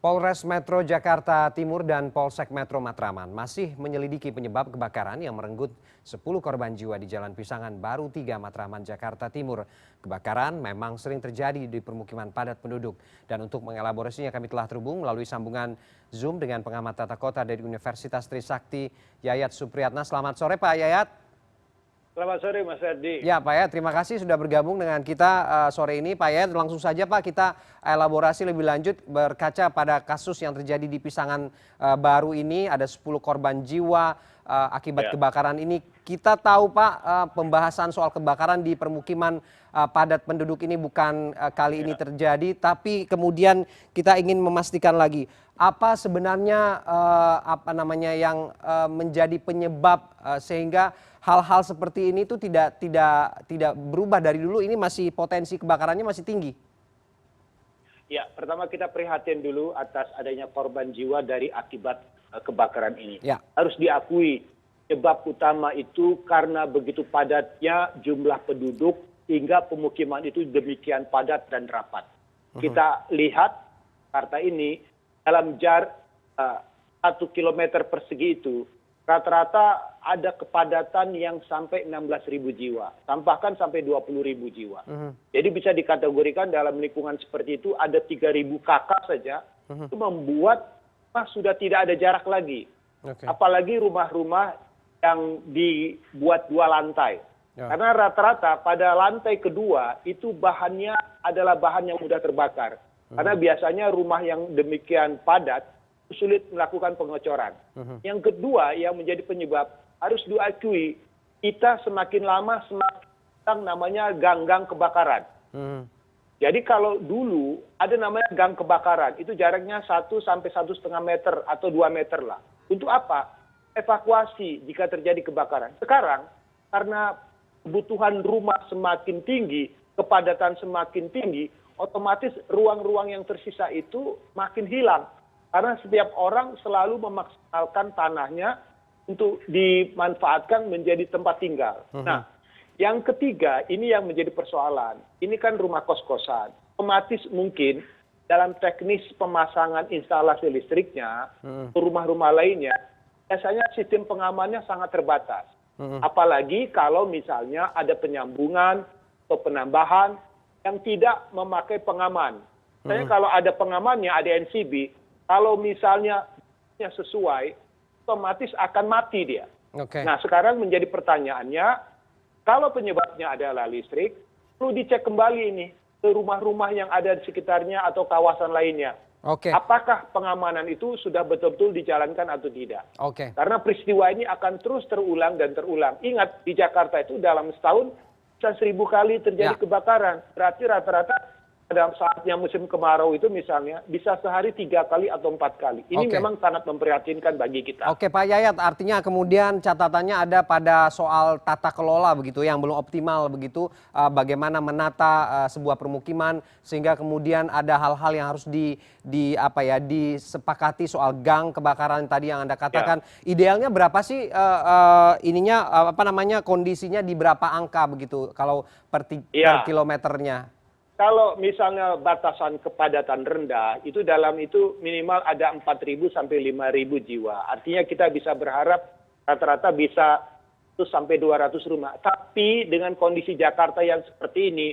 Polres Metro Jakarta Timur dan Polsek Metro Matraman masih menyelidiki penyebab kebakaran yang merenggut 10 korban jiwa di Jalan Pisangan Baru 3 Matraman, Jakarta Timur. Kebakaran memang sering terjadi di permukiman padat penduduk. Dan untuk mengelaborasinya kami telah terhubung melalui sambungan Zoom dengan pengamat tata kota dari Universitas Trisakti, Yayat Supriyatna. Selamat sore Pak Yayat. Selamat sore Mas Ferdi. Ya Pak Yayat, terima kasih sudah bergabung dengan kita sore ini. Pak Yayat, langsung saja Pak, kita elaborasi lebih lanjut berkaca pada kasus yang terjadi di Pisangan Baru ini. Ada 10 korban jiwa akibat kebakaran ini. Kita tahu Pak, pembahasan soal kebakaran di permukiman padat penduduk ini bukan kali ini terjadi, tapi kemudian kita ingin memastikan lagi apa sebenarnya yang menjadi penyebab sehingga hal-hal seperti ini tuh tidak berubah dari dulu. Ini masih potensi kebakarannya masih tinggi. Ya, pertama kita prihatin dulu atas adanya korban jiwa dari akibat kebakaran ini. Ya. Harus diakui penyebab utama itu karena begitu padatnya jumlah penduduk hingga pemukiman itu demikian padat dan rapat. Kita lihat Jakarta ini dalam jarak 1 kilometer persegi itu rata-rata ada kepadatan yang sampai 16.000 jiwa, bahkan sampai 20.000 jiwa. Jadi bisa dikategorikan dalam lingkungan seperti itu ada 3.000 kakak saja, itu membuat sudah tidak ada jarak lagi. Apalagi rumah-rumah yang dibuat 2 lantai. Karena rata-rata pada lantai kedua itu bahannya adalah bahan yang mudah terbakar. Karena biasanya rumah yang demikian padat sulit melakukan pengecoran. Yang kedua yang menjadi penyebab harus diakui kita semakin lama semakin namanya gang-gang kebakaran. Jadi kalau dulu ada namanya gang kebakaran itu jaraknya 1 sampai 1,5 meter atau 2 meter lah. Untuk apa? Evakuasi jika terjadi kebakaran. Sekarang karena kebutuhan rumah semakin tinggi, kepadatan semakin tinggi, otomatis ruang-ruang yang tersisa itu makin hilang. Karena setiap orang selalu memaksimalkan tanahnya untuk dimanfaatkan menjadi tempat tinggal. Nah, yang ketiga ini yang menjadi persoalan. Ini kan rumah kos-kosan. Otomatis mungkin dalam teknis pemasangan instalasi listriknya, rumah-rumah lainnya, biasanya sistem pengamannya sangat terbatas. Apalagi kalau misalnya ada penyambungan atau penambahan yang tidak memakai pengaman. Misalnya kalau ada pengamannya, ada NCB, kalau misalnya sesuai, otomatis akan mati dia. Nah sekarang menjadi pertanyaannya, kalau penyebabnya adalah listrik, perlu dicek kembali ini ke rumah-rumah yang ada di sekitarnya atau kawasan lainnya. Apakah pengamanan itu sudah betul-betul dijalankan atau tidak? Karena peristiwa ini akan terus terulang dan terulang. Ingat, di Jakarta itu dalam setahun bisa 1.000 kali terjadi kebakaran. Berarti rata-rata dalam saatnya musim kemarau itu misalnya bisa sehari 3 kali atau 4 kali. Ini memang sangat memprihatinkan bagi kita. Oke Pak Yayat, artinya kemudian catatannya ada pada soal tata kelola begitu yang belum optimal begitu, bagaimana menata sebuah permukiman sehingga kemudian ada hal-hal yang harus disepakati soal gang kebakaran tadi yang Anda katakan. Idealnya berapa sih kondisinya di berapa angka begitu kalau per kilometernya? Kalau misalnya batasan kepadatan rendah, itu dalam itu minimal ada 4.000 sampai 5.000 jiwa. Artinya kita bisa berharap rata-rata bisa 100 sampai 200 rumah. Tapi dengan kondisi Jakarta yang seperti ini,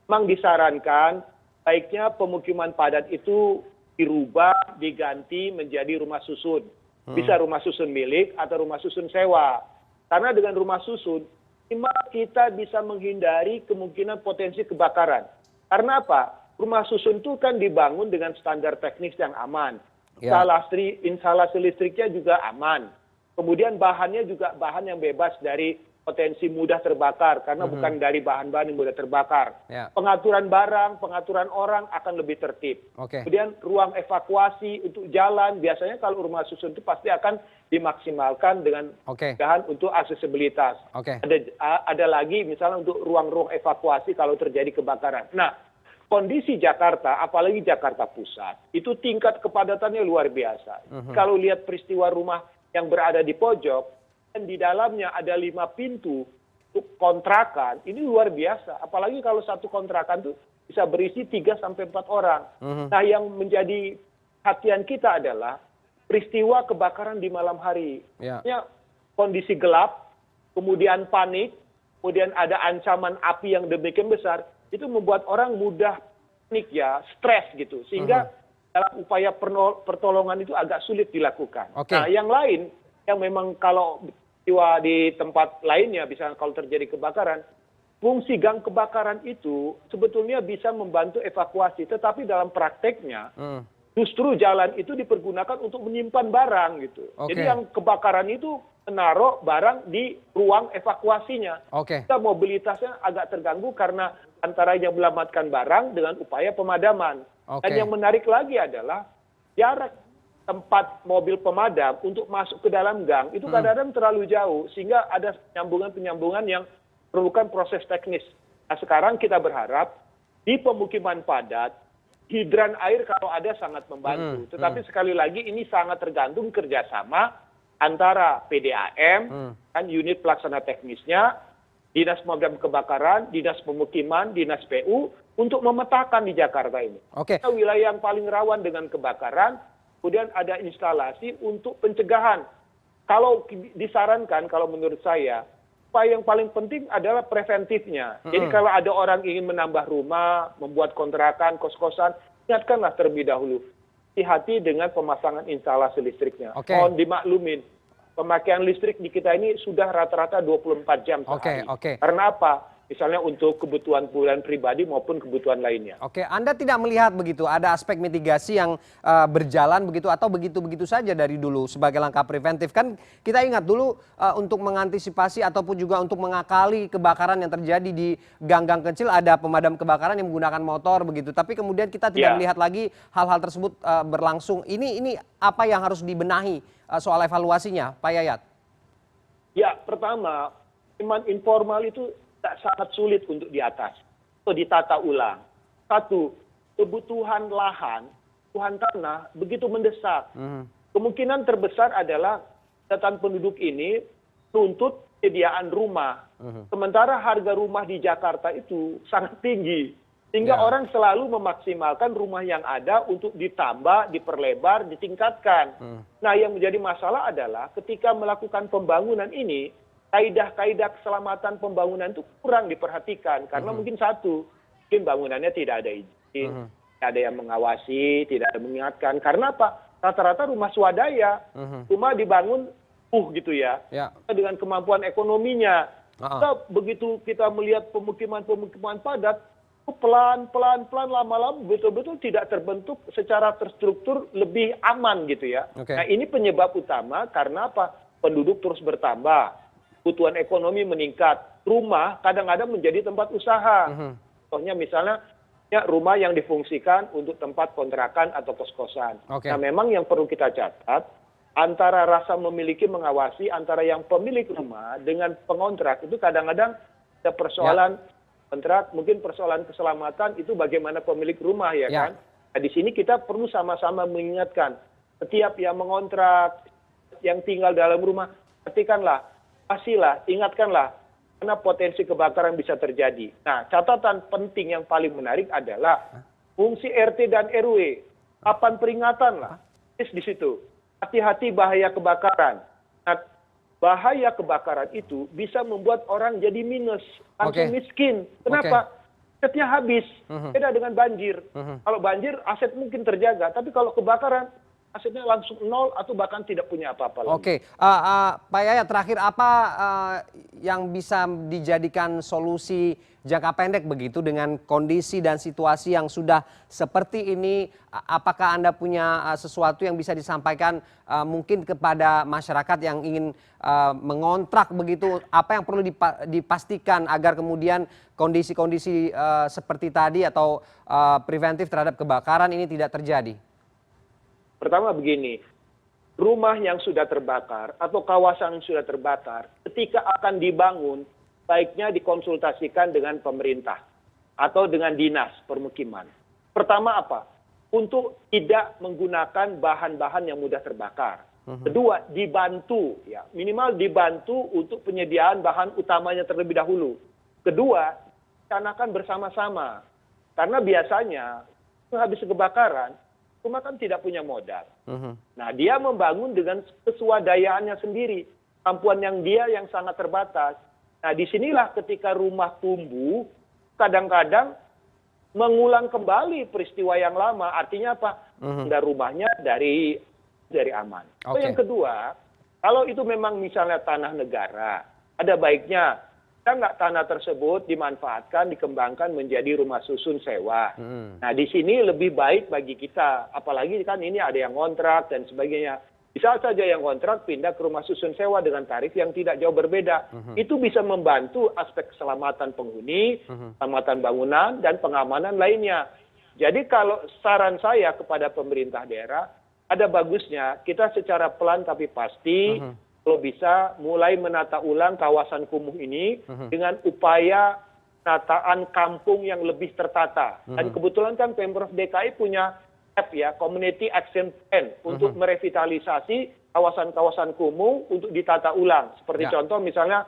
memang disarankan baiknya pemukiman padat itu dirubah, diganti menjadi rumah susun. Bisa rumah susun milik atau rumah susun sewa. Karena dengan rumah susun, minimal kita bisa menghindari kemungkinan potensi kebakaran. Karena apa? Rumah susun itu kan dibangun dengan standar teknis yang aman. Instalasi listriknya juga aman. Kemudian bahannya juga bahan yang bebas dari potensi mudah terbakar. Karena bukan dari bahan-bahan yang mudah terbakar. Pengaturan barang, pengaturan orang akan lebih tertib. Kemudian ruang evakuasi untuk jalan. Biasanya kalau rumah susun itu pasti akan dimaksimalkan dengan bahan untuk aksesibilitas. Ada lagi misalnya untuk ruang-ruang evakuasi kalau terjadi kebakaran. Nah, kondisi Jakarta, apalagi Jakarta Pusat, itu tingkat kepadatannya luar biasa. Kalau lihat peristiwa rumah yang berada di pojok, dan di dalamnya ada 5 pintu kontrakan, ini luar biasa. Apalagi kalau satu kontrakan itu bisa berisi 3 sampai 4 orang. Nah yang menjadi perhatian kita adalah peristiwa kebakaran di malam hari. Ya. Kondisi gelap, kemudian panik, kemudian ada ancaman api yang demikian besar, itu membuat orang mudah panik ya, stres gitu. Sehingga dalam upaya pertolongan itu agak sulit dilakukan. Oke. Nah, yang lain yang memang kalau peristiwa di tempat lainnya, misalnya kalau terjadi kebakaran, fungsi gang kebakaran itu sebetulnya bisa membantu evakuasi, tetapi dalam prakteknya justru jalan itu dipergunakan untuk menyimpan barang gitu. Oke. Jadi yang kebakaran itu menaruh barang di ruang evakuasinya. Oke. Kita mobilitasnya agak terganggu karena antara yang menyelamatkan barang dengan upaya pemadaman. Oke. Dan yang menarik lagi adalah jarak tempat mobil pemadam untuk masuk ke dalam gang itu kadang-kadang terlalu jauh sehingga ada penyambungan-penyambungan yang perlukan proses teknis. Nah, sekarang kita berharap di pemukiman padat hidran air kalau ada sangat membantu. Tetapi sekali lagi ini sangat tergantung kerjasama antara PDAM, kan unit pelaksana teknisnya, Dinas Pemadam Kebakaran, Dinas Pemukiman, Dinas PU, untuk memetakan di Jakarta ini. Oke. Wilayah yang paling rawan dengan kebakaran, kemudian ada instalasi untuk pencegahan. Kalau disarankan, kalau menurut saya, upaya yang paling penting adalah preventifnya. Jadi kalau ada orang ingin menambah rumah, membuat kontrakan, kos-kosan, ingatkanlah terlebih dahulu. Hati-hati dengan pemasangan instalasi listriknya. Oke. Mohon dimaklumin, pemakaian listrik di kita ini sudah rata-rata 24 jam sehari. Oke. Karena apa? Misalnya untuk kebutuhan pribadi maupun kebutuhan lainnya. Oke, Anda tidak melihat begitu ada aspek mitigasi yang berjalan begitu atau begitu-begitu saja dari dulu sebagai langkah preventif? Kan kita ingat dulu untuk mengantisipasi ataupun juga untuk mengakali kebakaran yang terjadi di gang-gang kecil ada pemadam kebakaran yang menggunakan motor begitu. Tapi kemudian kita tidak melihat lagi hal-hal tersebut berlangsung. Ini apa yang harus dibenahi soal evaluasinya, Pak Yayat? Ya, pertama, iman informal itu sangat sulit untuk diatasi atau ditata ulang. Satu, kebutuhan lahan, kebutuhan tanah begitu mendesak. Kemungkinan terbesar adalah catatan penduduk ini menuntut penyediaan rumah. Sementara harga rumah di Jakarta itu sangat tinggi. Sehingga orang selalu memaksimalkan rumah yang ada untuk ditambah, diperlebar, ditingkatkan. Nah, yang menjadi masalah adalah ketika melakukan pembangunan ini, kaidah-kaidah keselamatan pembangunan itu kurang diperhatikan karena mungkin mungkin bangunannya tidak ada izin, tidak ada yang mengawasi, tidak ada mengingatkan. Karena apa? Rata-rata rumah swadaya, rumah dibangun gitu ya, dengan kemampuan ekonominya. Begitu kita melihat pemukiman padat, pelan-pelan lama-lama betul-betul tidak terbentuk secara terstruktur lebih aman gitu ya. Nah, ini penyebab utama karena apa? Penduduk terus bertambah. Kebutuhan ekonomi meningkat, rumah kadang-kadang menjadi tempat usaha. Contohnya misalnya rumah yang difungsikan untuk tempat kontrakan atau kos-kosan. Nah, memang yang perlu kita catat, antara rasa memiliki mengawasi antara yang pemilik rumah dengan pengontrak itu kadang-kadang ada persoalan kontrak, mungkin persoalan keselamatan itu bagaimana pemilik rumah ya kan. Nah, di sini kita perlu sama-sama mengingatkan setiap yang mengontrak, yang tinggal dalam rumah, perhatikanlah, ingatkanlah, karena potensi kebakaran bisa terjadi. Nah, catatan penting yang paling menarik adalah fungsi RT dan RW. Papan peringatan lah, di situ. Hati-hati bahaya kebakaran. Nah, bahaya kebakaran itu bisa membuat orang jadi minus, langsung miskin. Kenapa? Asetnya habis. Beda dengan banjir. Kalau banjir, aset mungkin terjaga. Tapi kalau kebakaran, asetnya langsung nol atau bahkan tidak punya apa-apa lagi. Oke, Pak Yayat, terakhir apa yang bisa dijadikan solusi jangka pendek begitu dengan kondisi dan situasi yang sudah seperti ini? Apakah Anda punya sesuatu yang bisa disampaikan mungkin kepada masyarakat yang ingin mengontrak begitu? Apa yang perlu dipastikan agar kemudian kondisi-kondisi seperti tadi atau preventif terhadap kebakaran ini tidak terjadi? Pertama begini, rumah yang sudah terbakar atau kawasan yang sudah terbakar, ketika akan dibangun, baiknya dikonsultasikan dengan pemerintah atau dengan dinas permukiman. Pertama apa? Untuk tidak menggunakan bahan-bahan yang mudah terbakar. Kedua, dibantu, ya minimal dibantu untuk penyediaan bahan utamanya terlebih dahulu. Kedua, rencanakan bersama-sama. Karena biasanya habis kebakaran, rumah kan tidak punya modal. Mhm. Nah, dia membangun dengan keswadayaannya sendiri, kemampuan yang dia yang sangat terbatas. Nah, disinilah ketika rumah tumbuh, kadang-kadang mengulang kembali peristiwa yang lama. Artinya apa? Dan rumahnya dari aman. So, Oke. yang kedua, kalau itu memang misalnya tanah negara, ada baiknya kita nggak tanah tersebut dimanfaatkan, dikembangkan menjadi rumah susun sewa. Nah, di sini lebih baik bagi kita, apalagi kan ini ada yang kontrak dan sebagainya. Bisa saja yang kontrak pindah ke rumah susun sewa dengan tarif yang tidak jauh berbeda. Itu bisa membantu aspek keselamatan penghuni, keselamatan bangunan, dan pengamanan lainnya. Jadi kalau saran saya kepada pemerintah daerah, ada bagusnya kita secara pelan tapi pasti kalau bisa mulai menata ulang kawasan kumuh ini dengan upaya penataan kampung yang lebih tertata. Dan kebetulan kan Pemprov DKI punya Community Action Plan untuk merevitalisasi kawasan-kawasan kumuh untuk ditata ulang. Seperti contoh misalnya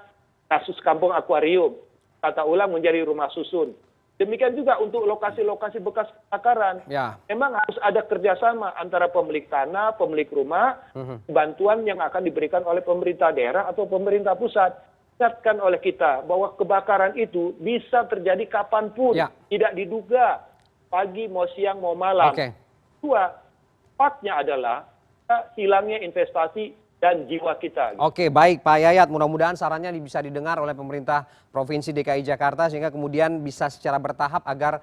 kasus Kampung Akuarium, tata ulang menjadi rumah susun. Demikian juga untuk lokasi-lokasi bekas kebakaran. Ya. Memang harus ada kerjasama antara pemilik tanah, pemilik rumah, bantuan yang akan diberikan oleh pemerintah daerah atau pemerintah pusat. Ingatkan oleh kita bahwa kebakaran itu bisa terjadi kapanpun, tidak diduga, pagi, mau siang, mau malam. Kedua, fakta adalah hilangnya investasi dan jiwa kita. Oke, baik Pak Yayat, mudah-mudahan sarannya bisa didengar oleh pemerintah Provinsi DKI Jakarta sehingga kemudian bisa secara bertahap agar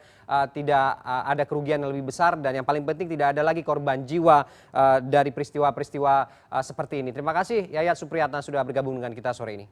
tidak ada kerugian yang lebih besar dan yang paling penting tidak ada lagi korban jiwa dari peristiwa-peristiwa seperti ini. Terima kasih Yayat Supriyatna sudah bergabung dengan kita sore ini.